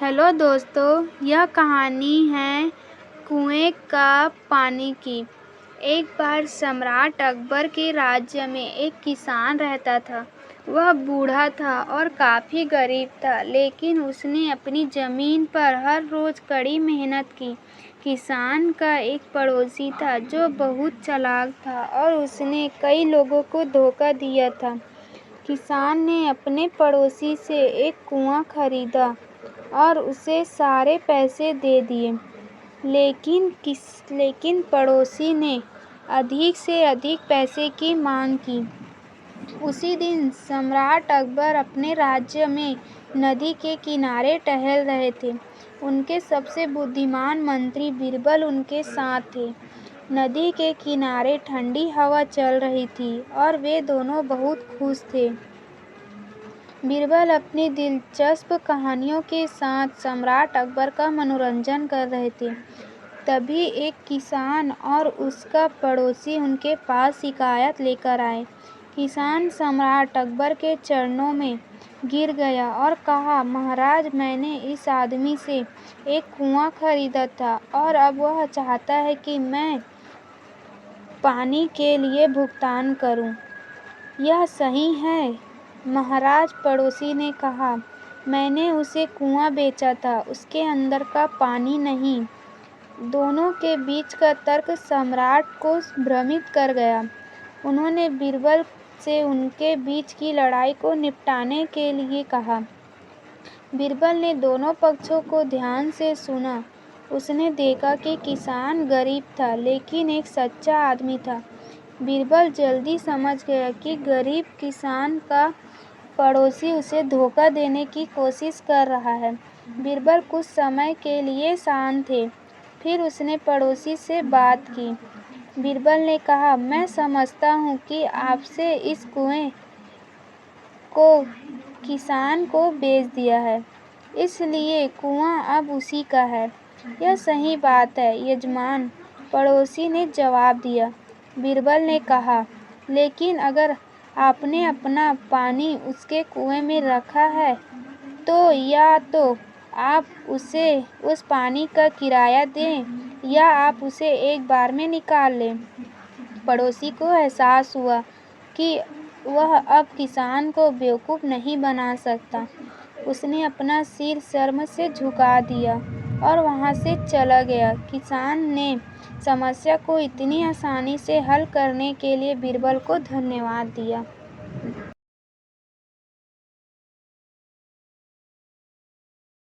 Hello दोस्तों, यह कहानी है कुएं का पानी की। एक बार सम्राट अकबर के राज्य में एक किसान रहता था। वह बूढ़ा था और काफ़ी गरीब था, लेकिन उसने अपनी ज़मीन पर हर रोज़ कड़ी मेहनत की। किसान का एक पड़ोसी था जो बहुत चालाक था और उसने कई लोगों को धोखा दिया था। किसान ने अपने पड़ोसी से एक कुआं खरीदा और उसे सारे पैसे दे दिए, लेकिन पड़ोसी ने अधिक से अधिक पैसे की मांग की। उसी दिन सम्राट अकबर अपने राज्य में नदी के किनारे टहल रहे थे। उनके सबसे बुद्धिमान मंत्री बीरबल उनके साथ थे। नदी के किनारे ठंडी हवा चल रही थी और वे दोनों बहुत खुश थे। बीरबल अपनी दिलचस्प कहानियों के साथ सम्राट अकबर का मनोरंजन कर रहे थे। तभी एक किसान और उसका पड़ोसी उनके पास शिकायत लेकर आए। किसान सम्राट अकबर के चरणों में गिर गया और कहा, महाराज, मैंने इस आदमी से एक कुआं खरीदा था और अब वह चाहता है कि मैं पानी के लिए भुगतान करूं। यह सही है महाराज, पड़ोसी ने कहा। मैंने उसे कुआं बेचा था, उसके अंदर का पानी नहीं। दोनों के बीच का तर्क सम्राट को भ्रमित कर गया। उन्होंने बीरबल से उनके बीच की लड़ाई को निपटाने के लिए कहा। बीरबल ने दोनों पक्षों को ध्यान से सुना। उसने देखा कि किसान गरीब था, लेकिन एक सच्चा आदमी था। बीरबल जल्दी समझ गया कि गरीब किसान का पड़ोसी उसे धोखा देने की कोशिश कर रहा है। बीरबल कुछ समय के लिए शांत थे। फिर उसने पड़ोसी से बात की। बीरबल ने कहा, मैं समझता हूँ कि आपसे इस कुएं को किसान को बेच दिया है, इसलिए कुआं अब उसी का है। यह सही बात है यजमान, पड़ोसी ने जवाब दिया। बीरबल ने कहा, लेकिन अगर आपने अपना पानी उसके कुएं में रखा है, तो या तो आप उसे उस पानी का किराया दें या आप उसे एक बार में निकाल लें। पड़ोसी को एहसास हुआ कि वह अब किसान को बेवकूफ़ नहीं बना सकता। उसने अपना सिर शर्म से झुका दिया और वहाँ से चला गया। किसान ने समस्या को इतनी आसानी से हल करने के लिए बीरबल को धन्यवाद दिया।